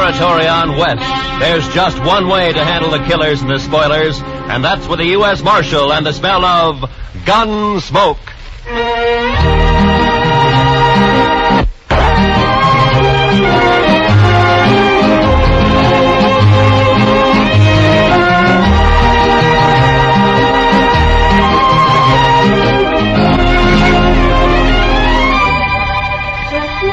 territory on West, there's just one way to handle the killers and the spoilers, and that's with the U.S. Marshal and the smell of gun smoke.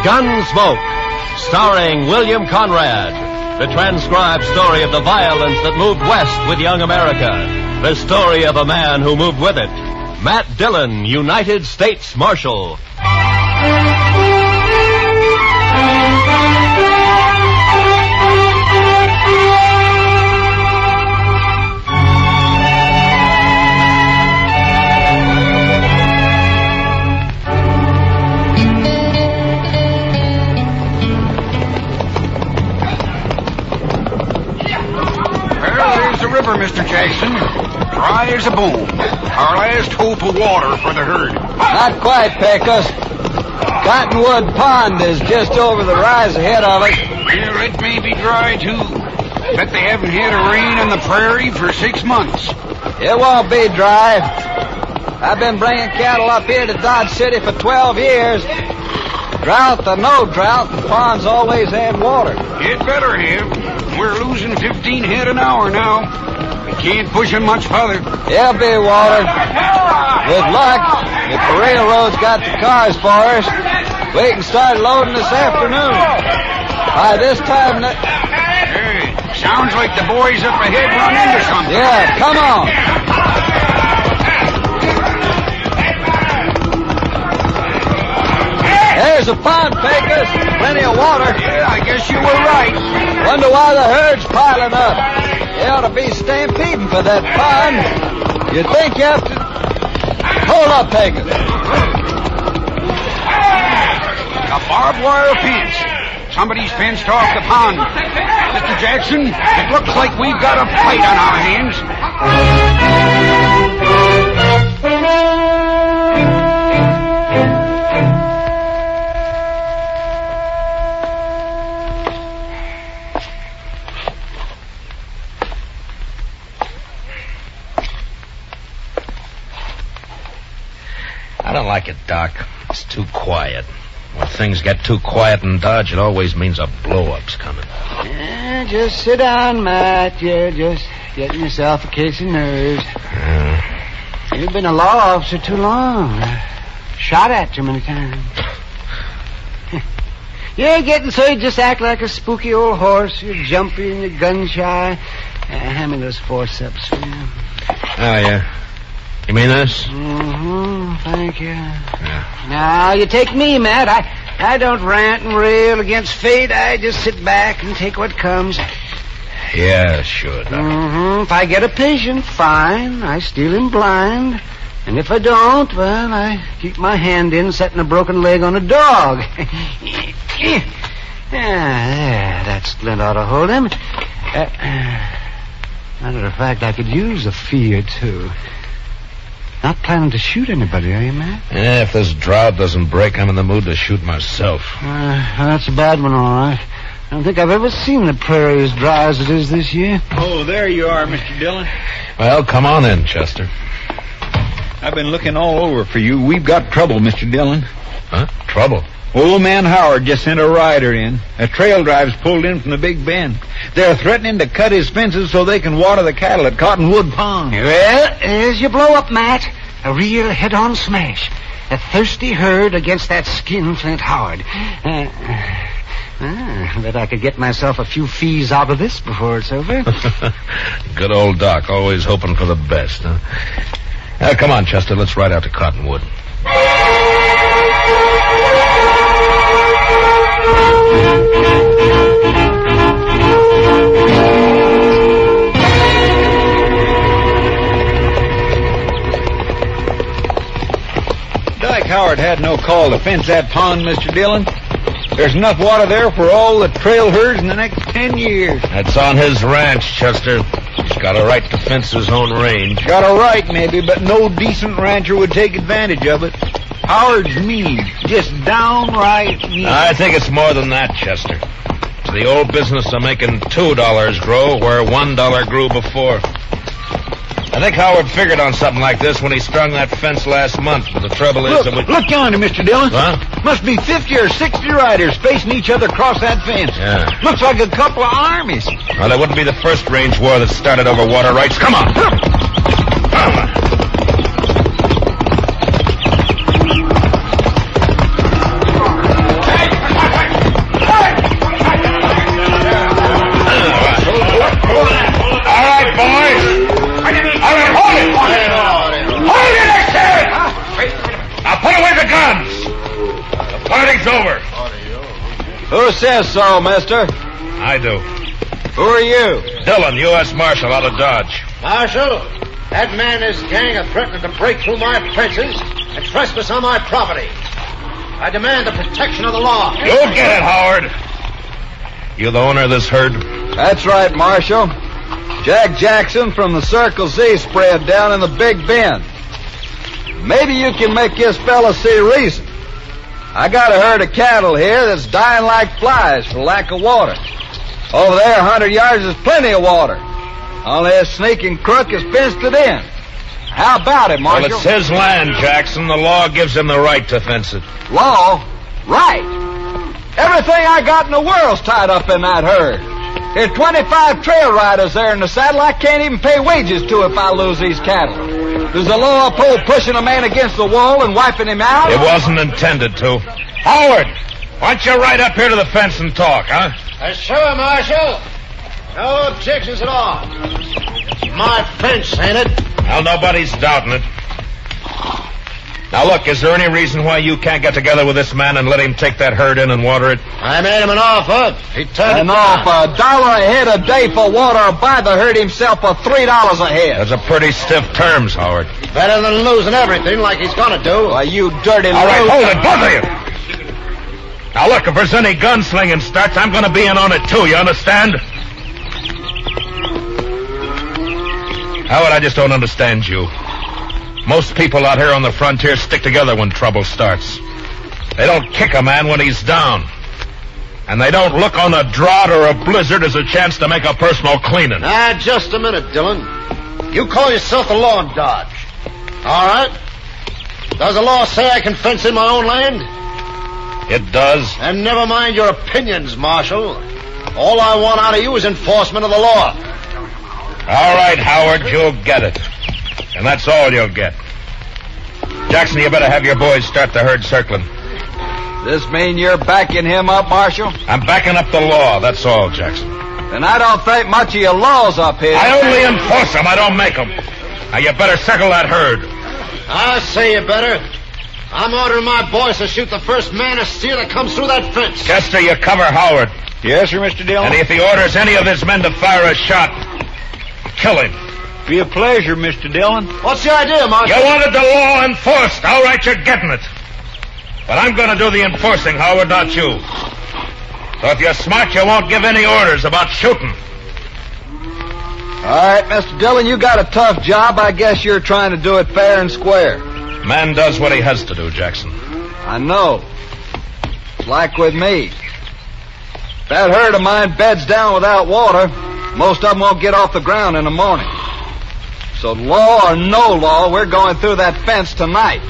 Gunsmoke, starring William Conrad. The transcribed story of the violence that moved west with young America. The story of a man who moved with it. Matt Dillon, United States Marshal. River, Mr. Jackson. Dry as a bone. Our last hope of water for the herd. Not quite, Pecos. Cottonwood Pond is just over the rise ahead of us. Well, it may be dry, too. Bet they haven't had a rain on the prairie for 6 months. It won't be dry. I've been bringing cattle up here to Dodge City for 12 years. Drought or no drought, the ponds always have water. It better have. We're losing 15 head an hour now. We can't push them much further. There'll be water. With luck, if the railroad's got the cars for us, we can start loading this afternoon. By this time... Hey, sounds like the boys up ahead run into something. Yeah, come on. There's a pond, Pecos. Plenty of water. Yeah, I guess you were right. Wonder why the herd's piling up. They ought to be stampeding for that pond. You'd think you have to... Hold up, Pecos. A barbed wire fence. Somebody's fenced off the pond. Mr. Jackson, it looks like we've got a fight on our hands. I don't like it, Doc. It's too quiet. When things get too quiet in Dodge, it always means a blow-up's coming. Yeah, just sit down, Matt. You're just getting yourself a case of nerves. You've been a law officer too long. Shot at too many times. You're getting so you just act like a spooky old horse. You're jumpy and you're gun-shy. Hand me those forceps. Oh, yeah. You mean this? Mm-hmm. Thank you. Yeah. Now, you take me, Matt. I don't rant and rail against fate. I just sit back and take what comes. Yeah, sure, Doc. Mm-hmm. If I get a patient, fine. I steal him blind. And if I don't, well, I keep my hand in setting a broken leg on a dog. Yeah, there. That splint ought to hold him. Matter of fact, I could use a fee or two. Not planning to shoot anybody, are you, Matt? Yeah, if this drought doesn't break, I'm in the mood to shoot myself. That's a bad one, all right. I don't think I've ever seen the prairie as dry as it is this year. Oh, there you are, Mr. Dillon. Well, come on in, Chester. I've been looking all over for you. We've got trouble, Mr. Dillon. Huh? Trouble? Old man Howard just sent a rider in. A trail drive's pulled in from the Big Bend. They're threatening to cut his fences so they can water the cattle at Cottonwood Pond. Well, there's your blow-up, Matt. A real head-on smash. A thirsty herd against that skinflint Howard. I bet I could get myself a few fees out of this before it's over. Good old Doc, always hoping for the best, huh? Come on, Chester, let's ride out to Cottonwood. Dyke Howard had no call to fence that pond, Mr. Dillon. There's enough water there for all the trail herds in the next 10 years. That's on his ranch, Chester. He's got a right to fence his own range. Got a right, maybe, but no decent rancher would take advantage of it. Howard's mean. Just downright mean. I think it's more than that, Chester. The old business of making $2 grow where $1 grew before. I think Howard figured on something like this when he strung that fence last month, but the trouble is that we... Look yonder, Mr. Dillon. Huh? Must be 50 or 60 riders facing each other across that fence. Yeah. Looks like a couple of armies. Well, that wouldn't be the first range war that started over water rights. Come on! Come on! All right, boys. All right, hold it. Hold it, I said. Now put away the guns. The party's over. Who says so, mister? I do. Who are you? Dillon, U.S. Marshal, out of Dodge. Marshal, that man and his gang are threatening to break through my fences and trespass on my property. I demand the protection of the law. You'll get it, Howard. You the owner of this herd? That's right, Marshal. Jack Jackson from the Circle Z spread down in the Big Bend. Maybe you can make this fella see reason. I got a herd of cattle here that's dying like flies for lack of water. Over there, 100 yards is plenty of water. Only this sneaking crook has fenced it in. How about it, Marshal? Well, it's his land, Jackson. The law gives him the right to fence it. Law? Right. Everything I got in the world's tied up in that herd. There's 25 trail riders there in the saddle I can't even pay wages to if I lose these cattle. Does the law uphold pushing a man against the wall and wiping him out? It wasn't intended to. Howard, why don't you ride up here to the fence and talk, huh? Sure, Marshal. No objections at all. It's my fence, ain't it? Well, nobody's doubting it. Now, look, is there any reason why you can't get together with this man and let him take that herd in and water it? I made him an offer. He turned it An down. offer, $1 a head a day for water, or buy the herd himself for $3 a head. That's a pretty stiff terms, Howard. Better than losing everything like he's gonna do. Why, you dirty All right, loser. hold it, both of you. Now, look, if there's any gunslinging starts, I'm going to be in on it, too, you understand? Howard, I just don't understand you. Most people out here on the frontier stick together when trouble starts. They don't kick a man when he's down. And they don't look on a drought or a blizzard as a chance to make a personal cleaning. Just a minute, Dillon. You call yourself the law in Dodge. All right. Does the law say I can fence in my own land? It does. And never mind your opinions, Marshal. All I want out of you is enforcement of the law. All right, Howard, you'll get it. And that's all you'll get. Jackson, you better have your boys start the herd circling. This mean you're backing him up, Marshal? I'm backing up the law, that's all, Jackson. Then I don't think much of your laws up here. I only enforce them, I don't make them. Now, you better circle that herd. I say you better. I'm ordering my boys to shoot the first man or steer that comes through that fence. Chester, you cover Howard. Yes, sir, Mr. Dillon. And if he orders any of his men to fire a shot, kill him. Be a pleasure, Mr. Dillon. What's your idea, Marshal? You wanted the law enforced. All right, you're getting it. But I'm going to do the enforcing, Howard, not you. So if you're smart, you won't give any orders about shooting. All right, Mr. Dillon, you got a tough job. I guess you're trying to do it fair and square. Man does what he has to do, Jackson. I know. It's like with me. If that herd of mine beds down without water, most of them won't get off the ground in the morning. So law or no law, we're going through that fence tonight.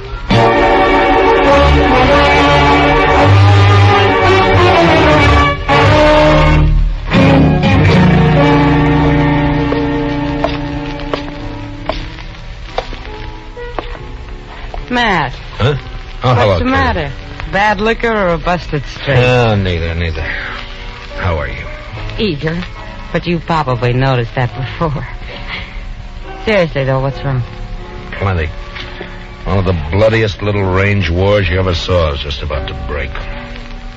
Matt, Huh? Oh, hello, what's the Kitty. matter? Bad liquor or a busted string? Neither. How are you? Eager, but you probably noticed that before. Seriously, though, what's wrong? Plenty. One of the bloodiest little range wars you ever saw is just about to break.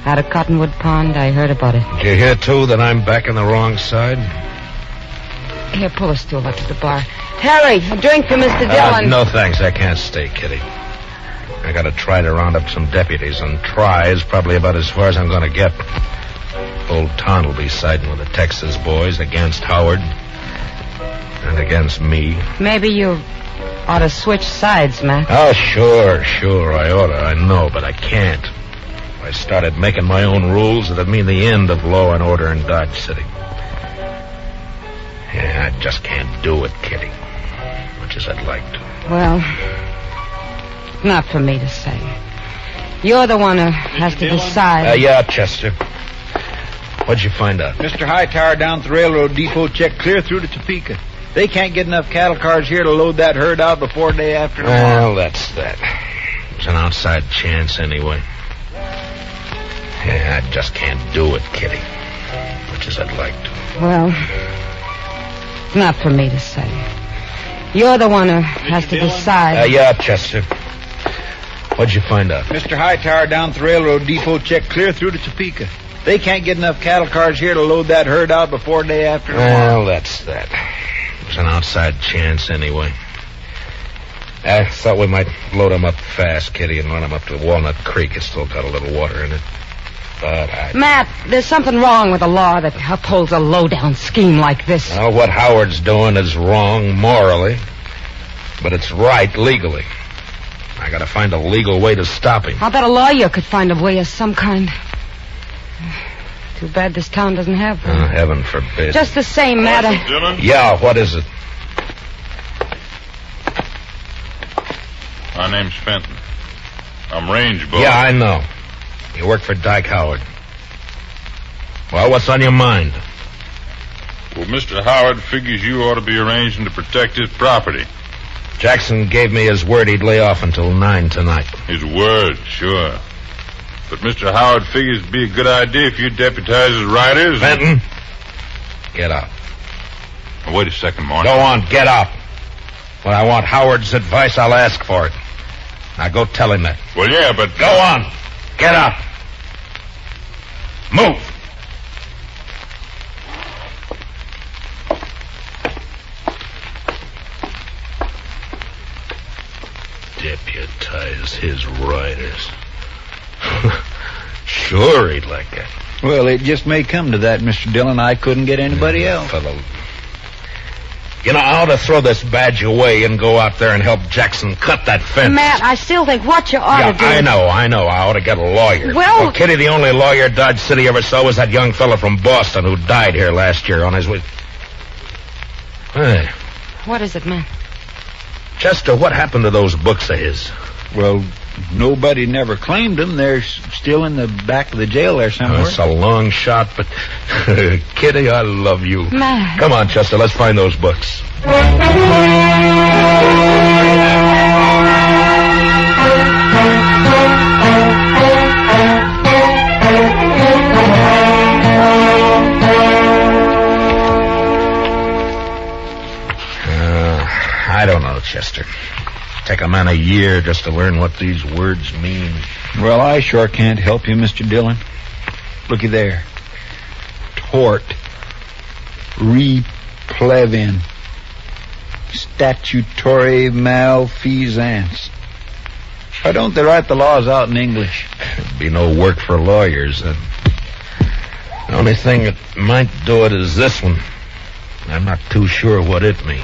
Out of Cottonwood Pond, I heard about it. Did you hear, too, that I'm back on the wrong side? Here, pull a stool up to the bar. Harry, a drink for Mr. Dillon. No, thanks. I can't stay, Kitty. I gotta try to round up some deputies, and try is probably about as far as I'm gonna get. Old Town will be siding with the Texas boys against Howard. And against me. Maybe you ought to switch sides, Matt. Oh, sure, I oughta. I know, but I can't. If I started making my own rules, it'd mean the end of law and order in Dodge City. Yeah, I just can't do it, Kitty. Much as I'd like to. Well, not for me to say. You're the one who has to decide. Yeah, Chester. What'd you find out? Mr. Hightower down at the railroad depot checked clear through to Topeka. They can't get enough cattle cars here to load that herd out before day after tomorrow. Well, that's that. It's an outside chance anyway. Yeah, I just can't do it, Kitty. Much as I'd like to. Well, it's not for me to say. You're the one who has to decide. Yeah, Chester. What'd you find out? Mr. Hightower down at the railroad depot checked clear through to Topeka. They can't get enough cattle cars here to load that herd out before day after tomorrow. Well, that's that. It's an outside chance anyway. I thought we might load them up fast, Kitty, and run them up to Walnut Creek. It's still got a little water in it. But Matt, there's something wrong with the law that upholds a low-down scheme like this. Well, what Howard's doing is wrong morally, but it's right legally. I gotta find a legal way to stop him. I'll bet a lawyer could find a way of some kind. Too bad this town doesn't have one. Oh, heaven forbid. Just the same, Matt. Yeah, what is it? My name's Fenton. I'm range boy. Yeah, I know. You work for Dyke Howard. Well, what's on your mind? Well, Mr. Howard figures you ought to be arranging to protect his property. Jackson gave me his word he'd lay off until 9 tonight. His word, sure. But Mr. Howard figures it'd be a good idea if you deputize his riders. Fenton, get up. Now, wait a second, Martin. Go on, get up. When I want Howard's advice, I'll ask for it. Now go tell him that. Well, yeah, but... Go on. Get up. Move. Deputize his riders. Sure, he'd like that. Well, it just may come to that, Mr. Dillon. I couldn't get anybody else. Fellow. You know, I ought to throw this badge away and go out there and help Jackson cut that fence. Matt, I still think what you ought to do... I know. I ought to get a lawyer. Well, Kitty, the only lawyer Dodge City ever saw was that young fella from Boston who died here last year on his way... Hey. What is it, Matt? Chester, what happened to those books of his? Well, nobody never claimed them. They're still in the back of the jail there somewhere. That's a long shot, but... Kitty, I love you. Matt. Come on, Chester, let's find those books. I don't know, Chester. Take a man a year just to learn what these words mean. Well, I sure can't help you, Mr. Dillon. Looky there. Tort. Replevin. Statutory malfeasance. Why don't they write the laws out in English? There'd be no work for lawyers. The only thing that might do it is this one. I'm not too sure what it means.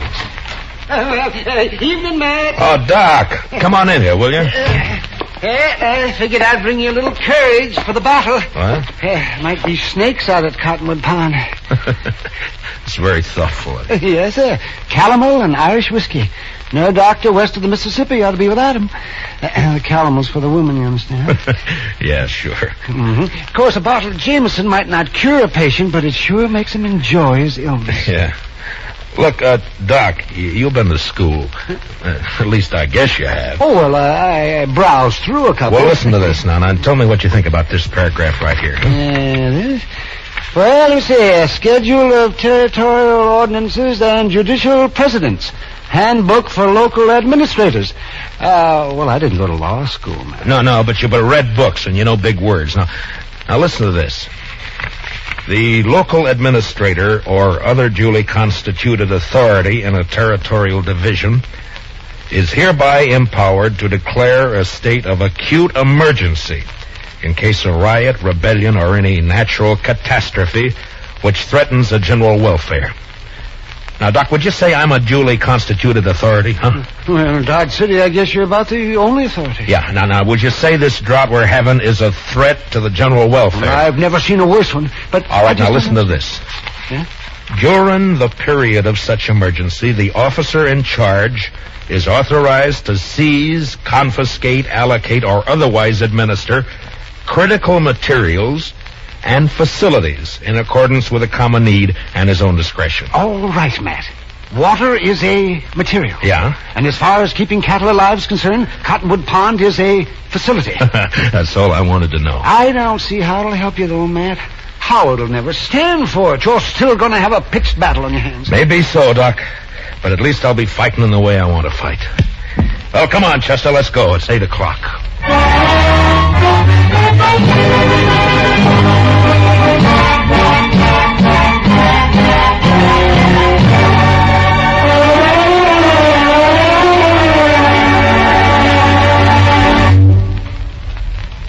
Evening, Matt. Oh, Doc, come on in here, will you? I figured I'd bring you a little courage for the battle. What? Might be snakes out at Cottonwood Pond. It's very thoughtful of you. Yes, sir. Calomel and Irish whiskey. No doctor west of the Mississippi ought to be without him. The calomel's for the woman, you understand? Yeah, sure. Mm-hmm. Of course, a bottle of Jameson might not cure a patient, but it sure makes him enjoy his illness. Yeah. Look, Doc, you've been to school. At least I guess you have. Oh, well, I browsed through a couple. Well, listen to this now, and tell me what you think about this paragraph right here. Well, let me see. A schedule of territorial ordinances and judicial precedents. Handbook for local administrators. Well, I didn't go to law school, man. No, but you've read books, and you know big words. Now listen to this. The local administrator or other duly constituted authority in a territorial division is hereby empowered to declare a state of acute emergency in case of riot, rebellion, or any natural catastrophe which threatens the general welfare. Now, Doc, would you say I'm a duly constituted authority, huh? Well, in Dodge City, I guess you're about the only authority. Yeah, now, would you say this drought we're having is a threat to the general welfare? I've never seen a worse one, but... All right, now listen to this. Yeah? During the period of such emergency, the officer in charge is authorized to seize, confiscate, allocate, or otherwise administer critical materials and facilities in accordance with a common need and his own discretion. All right, Matt. Water is a material. Yeah? And as far as keeping cattle alive is concerned, Cottonwood Pond is a facility. That's all I wanted to know. I don't see how it'll help you, though, Matt. Howard will never stand for it. You're still going to have a pitched battle on your hands. Maybe so, Doc. But at least I'll be fighting in the way I want to fight. Well, come on, Chester, let's go. It's 8 o'clock.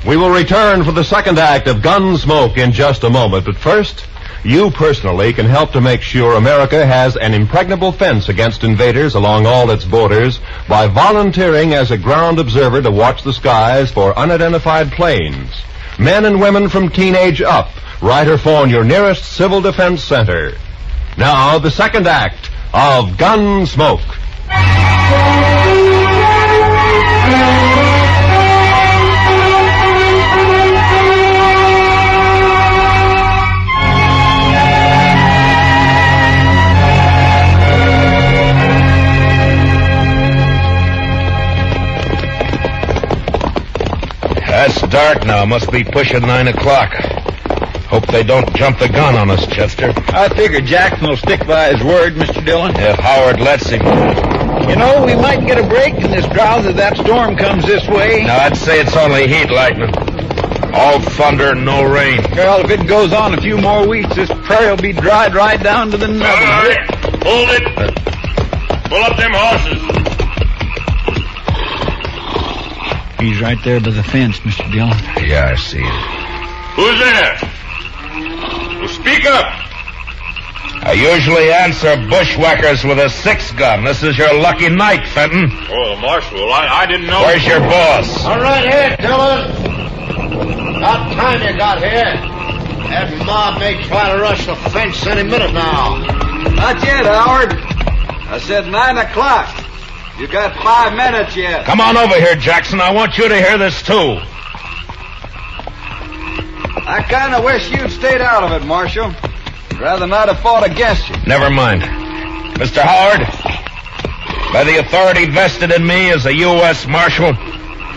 We will return for the second act of Gunsmoke in just a moment, but first, you personally can help to make sure America has an impregnable fence against invaders along all its borders by volunteering as a ground observer to watch the skies for unidentified planes. Men and women from teenage up, write or phone your nearest Civil Defense Center. Now, the second act of Gunsmoke. It's dark now. Must be pushing 9 o'clock. Hope they don't jump the gun on us, Chester. I figure Jackson will stick by his word, Mr. Dillon. If Howard lets him. You know, we might get a break in this drought if that storm comes this way. Now, I'd say it's only heat lightning. All thunder, no rain. Well, if it goes on a few more weeks, this prairie will be dried right down to the All nothing. right. Hold it. Pull up them horses. He's right there by the fence, Mr. Dillon. Yeah, I see it. Who's there? Well, speak up. I usually answer bushwhackers with a 6-gun. This is your lucky night, Fenton. Oh, Marshal, I didn't know. Where's your boss? All right here, Dillon. About time you got here. That mob may try to rush the fence any minute now. Not yet, Howard. I said 9 o'clock. You got 5 minutes yet. Come on over here, Jackson. I want you to hear this, too. I kind of wish you'd stayed out of it, Marshal. I'd rather not have fought against you. Never mind. Mr. Howard, by the authority vested in me as a U.S. Marshal,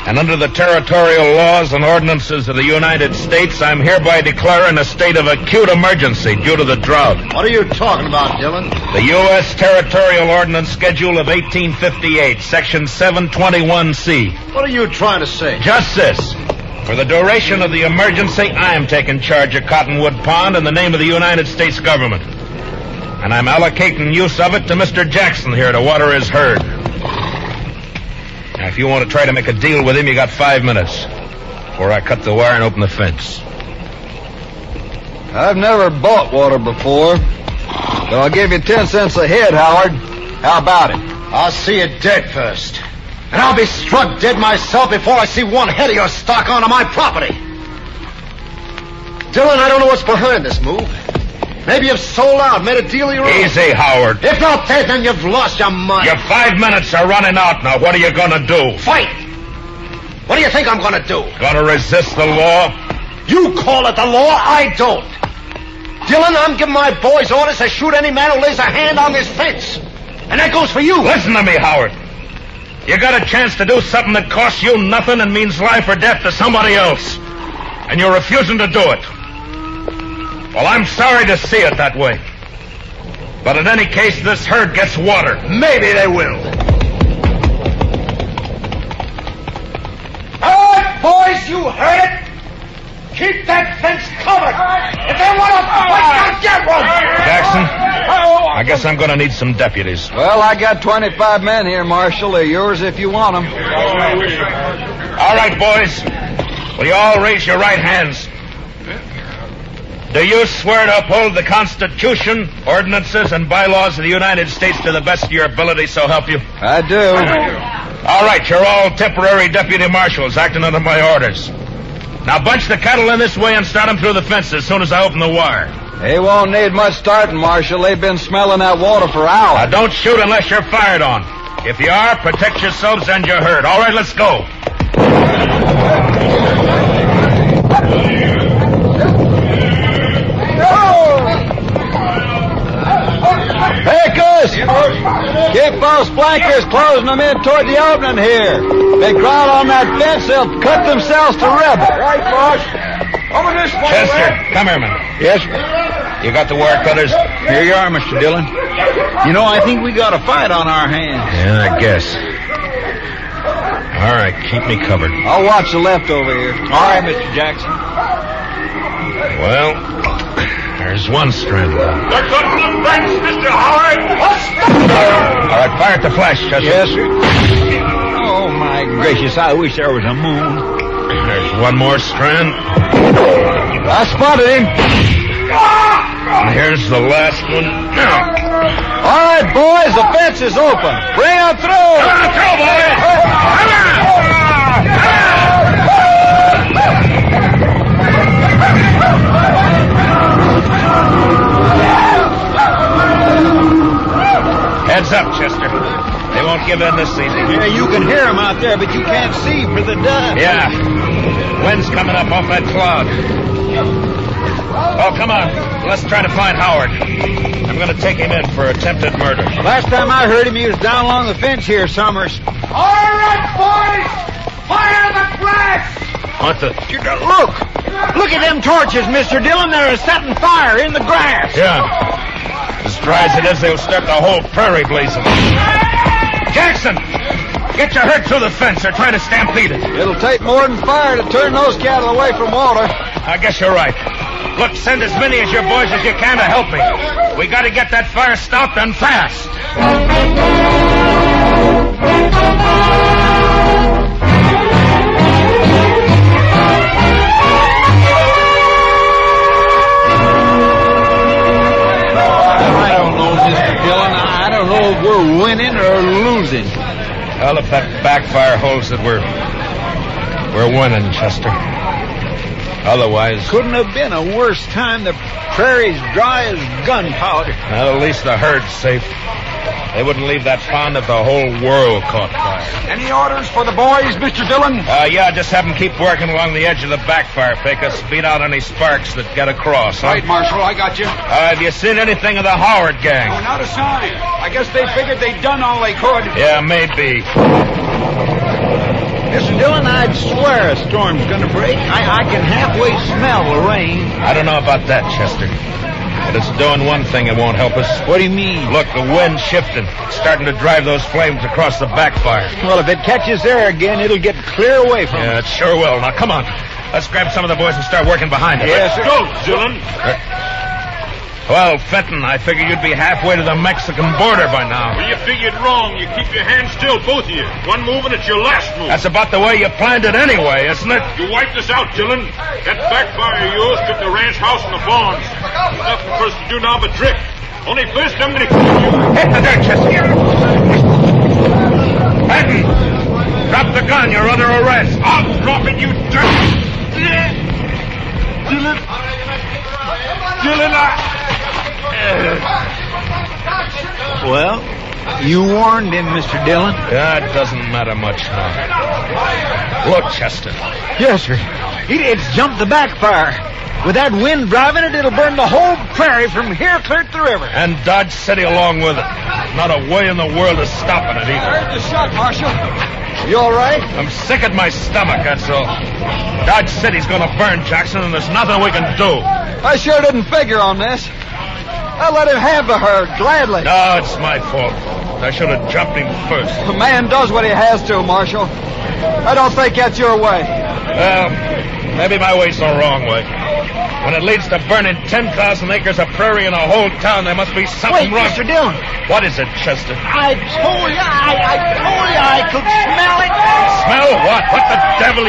and under the territorial laws and ordinances of the United States, I'm hereby declaring a state of acute emergency due to the drought. What are you talking about, Dillon? The U.S. Territorial Ordinance Schedule of 1858, Section 721C. What are you trying to say? Just this. For the duration of the emergency, I am taking charge of Cottonwood Pond in the name of the United States government. And I'm allocating use of it to Mr. Jackson here to water his herd. Now, if you want to try to make a deal with him, you got 5 minutes before I cut the wire and open the fence. I've never bought water before, so I'll give you 10 cents a head, Howard. How about it? I'll see you dead first. And I'll be struck dead myself before I see one head of your stock onto my property. Dillon, I don't know what's behind this move. Maybe you've sold out, made a deal of your own. Easy, Howard. If not that, then you've lost your mind. Your 5 minutes are running out now. What are you going to do? Fight! What do you think I'm going to do? Going to resist the law? You call it the law, I don't. Dillon, I'm giving my boys orders to shoot any man who lays a hand on this fence. And that goes for you. Listen to me, Howard. You got a chance to do something that costs you nothing and means life or death to somebody else. And you're refusing to do it. Well, I'm sorry to see it that way. But in any case, this herd gets water. Maybe they will. All right, boys, you heard it. Keep that fence covered. If they want to fight, they'll get one. Jackson, I guess I'm going to need some deputies. Well, I got 25 men here, Marshal. They're yours if you want them. All right, boys. Will you all raise your right hands? Do you swear to uphold the Constitution, ordinances, and bylaws of the United States to the best of your ability, so help you? I do. All right, you're all temporary deputy marshals acting under my orders. Now bunch the cattle in this way and start them through the fence as soon as I open the wire. They won't need much starting, Marshal. They've been smelling that water for hours. Now don't shoot unless you're fired on. If you are, protect yourselves and your herd. All right, let's go. Hey, Gus! Keep those flankers closing them in toward the opening here. If they crowd on that fence, they'll cut themselves to ribbon. Right, boss. Over this way. Chester, come here, man. Yes? You got the wire cutters? Here you are, Mr. Dillon. You know, I think we got a fight on our hands. Yeah, I guess. All right, keep me covered. I'll watch the left over here. All right, Mr. Jackson. Well, there's one strand. They're cutting the fence, Mr. Howard! All right, fire at the flash, Chester. Yes, sir. Oh, my gracious, I wish there was a moon. There's one more strand. I spotted him. And here's the last one. Now. All right, boys, the fence is open. Bring them through. Come on, through, boys! Come on! Heads up, Chester. They won't give in this easy. Yeah, you can hear them out there, but you can't see for the dust. Yeah. Wind's coming up off that cloud. Oh, come on. Let's try to find Howard. I'm going to take him in for attempted murder. Last time I heard him, he was down along the fence here, Summers. All right, boys. Fire the grass. What the? Look at them torches, Mr. Dillon. They're setting fire in the grass. Yeah. As dry as it is, they'll start the whole prairie blazing. Jackson! Get your herd through the fence. They're trying to stampede it. It'll take more than fire to turn those cattle away from water. I guess you're right. Look, send as many of your boys as you can to help me. We got to get that fire stopped and fast. I don't know, Mr. Dillon. I don't know if we're winning or losing. Well, if that backfire holds it, we're winning, Chester. Otherwise... Couldn't have been a worse time. The prairie's dry as gunpowder. Well, at least the herd's safe. They wouldn't leave that pond if the whole world caught fire. Any orders for the boys, Mr. Dillon? Yeah, just have them keep working along the edge of the backfire, Pecos. Beat out any sparks that get across. Huh? Right, Marshal, I got you. Have you seen anything of the Howard gang? Oh, not a sign. I guess they figured they'd done all they could. Yeah, maybe. Mr. Dillon, I'd swear a storm's gonna break. I can halfway smell the rain. I don't know about that, Chester. But it's doing one thing that won't help us. What do you mean? Look, the wind's shifting. It's starting to drive those flames across the backfire. Well, if it catches there again, it'll get clear away from Yeah, us. it sure will. Now, come on. Let's grab some of the boys and start working behind it. Yes, sir. Go, Dillon. Well, Fenton, I figured you'd be halfway to the Mexican border by now. Well, you figured wrong. You keep your hands still, both of you. One move and it's your last move. That's about the way you planned it anyway, isn't it? You wiped us out, Dillon. That backfire of yours took the ranch house and the barns. There's nothing for us to do now but drift. Only first I'm going to kill you. Hit the dirt, Chester. Fenton, drop the gun. You're under arrest. I'll drop it, you dirt. Dillon, Well, you warned him, Mr. Dillon. Yeah, it doesn't matter much now. Look, Chester. Yes, sir. It's jumped the backfire. With that wind driving it, it'll burn the whole prairie from here clear to the river. And Dodge City along with it. Not a way in the world of stopping it either. Heard the shot, Marshal. You all right? I'm sick at my stomach, that's all. Dodge City's gonna burn, Jackson, and there's nothing we can do. I sure didn't figure on this. I let him have the herd, gladly. No, it's my fault. I should have jumped him first. A man does what he has to, Marshal. I don't think that's your way. Well, maybe my way's the wrong way. When it leads to burning 10,000 acres of prairie in a whole town, there must be something Wait, wrong. Mr. Dillon. What is it, Chester? I told you I could smell it. Smell what? What the devil?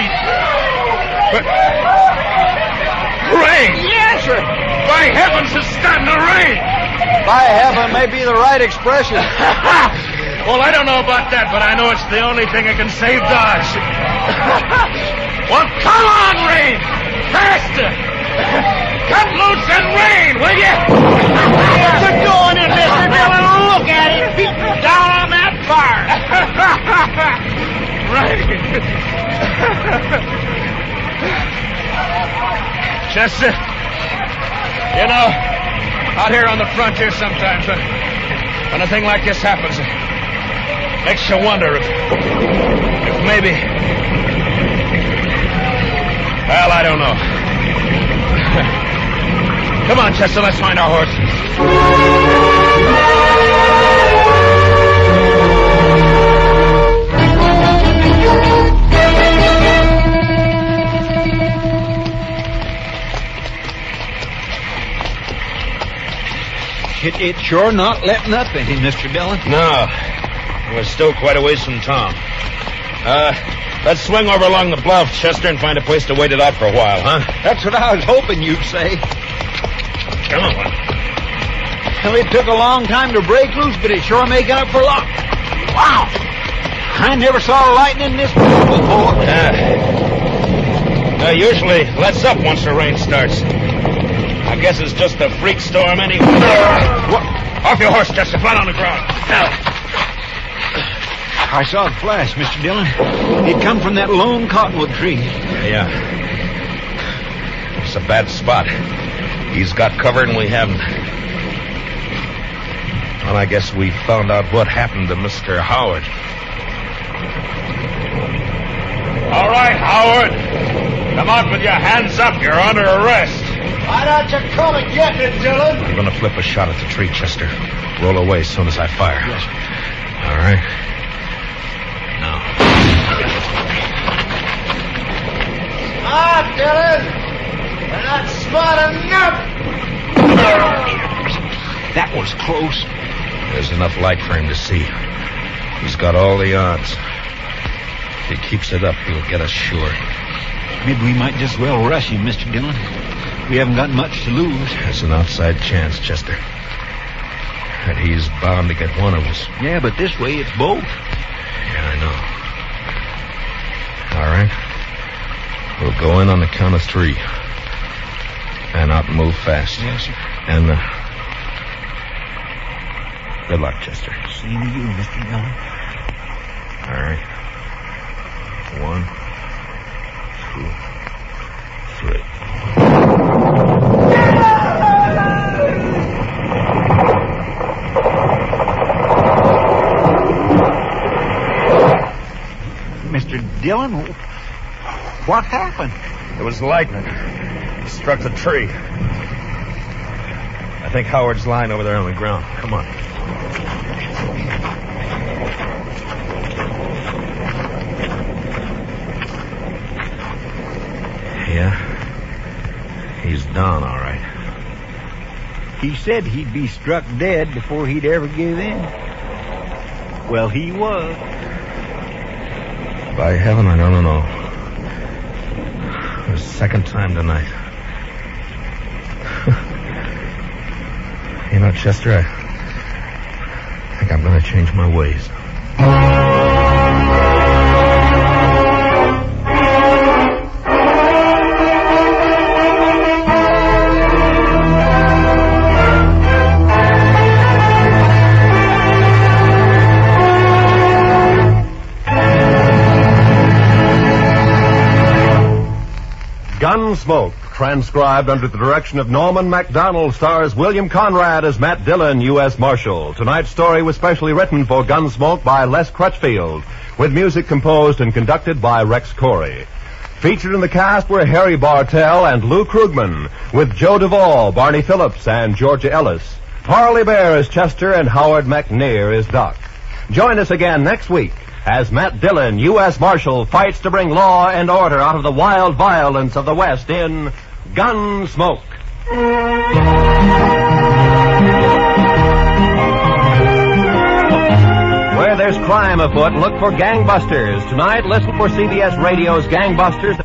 Rain! Yes, sir. by heavens, it's starting to rain! By heaven may be the right expression. Well, I don't know about that, but I know it's the only thing that can save Dodge. Well, come on, rain! Faster! Cut loose and rain, will you? What's it going in, Mr. Dillon? Look at it, beating down on that bar. Right. Chester, you know, out here on the frontier sometimes, when a thing like this happens, it makes you wonder if maybe... Well, I don't know. Come on, Chester, let's find our horse. It's sure not letting up any, Mr. Dillon. No. We're still quite a ways from town. Let's swing over along the bluff, Chester, and find a place to wait it out for a while, huh? That's what I was hoping you'd say. Come on. Well, it took a long time to break loose, but it's sure making up for lost. Wow! I never saw lightning this before. Usually lets up once the rain starts. I guess it's just a freak storm anyway. What? Off your horse, Chester. Flat on the ground. Now. I saw the flash, Mr. Dillon. It come from that lone cottonwood tree. Yeah. It's a bad spot. He's got cover and we haven't. Well, I guess we found out what happened to Mr. Howard. All right, Howard. Come out with your hands up. You're under arrest. Why don't you come and get me, Dillon? I'm going to flip a shot at the tree, Chester. Roll away as soon as I fire. Yes, sir. All right. Now. Dillon! You're not smart enough! That was close. There's enough light for him to see. He's got all the odds. If he keeps it up, he'll get us sure. Maybe we might just well rush him, Mr. Dillon. We haven't got much to lose. There's an outside chance, Chester. And he's bound to get one of us. Yeah, but this way it's both. Yeah, I know. All right. We'll go in on the count of 3. And out and move fast. Yes, sir. And, good luck, Chester. Same to you, Mr. Dillon. All right. 1, 2, 3. Mr. Dillon, what happened? It was lightning. It struck the tree. I think Howard's lying over there on the ground. Come on. Yeah. He's down, all right. He said he'd be struck dead before he'd ever give in. Well, he was. By heaven, I don't know. The second time tonight. You know, Chester, I think I'm going to change my ways. Gunsmoke, transcribed under the direction of Norman MacDonald, stars William Conrad as Matt Dillon, U.S. Marshal. Tonight's story was specially written for Gunsmoke by Les Crutchfield, with music composed and conducted by Rex Corey. Featured in the cast were Harry Bartell and Lou Krugman, with Joe Duvall, Barney Phillips, and Georgia Ellis. Harley Bear as Chester and Howard McNear as Doc. Join us again next week as Matt Dillon, U.S. Marshal, fights to bring law and order out of the wild violence of the West in Gunsmoke. Where there's crime afoot, look for Gangbusters. Tonight, listen for CBS Radio's Gangbusters.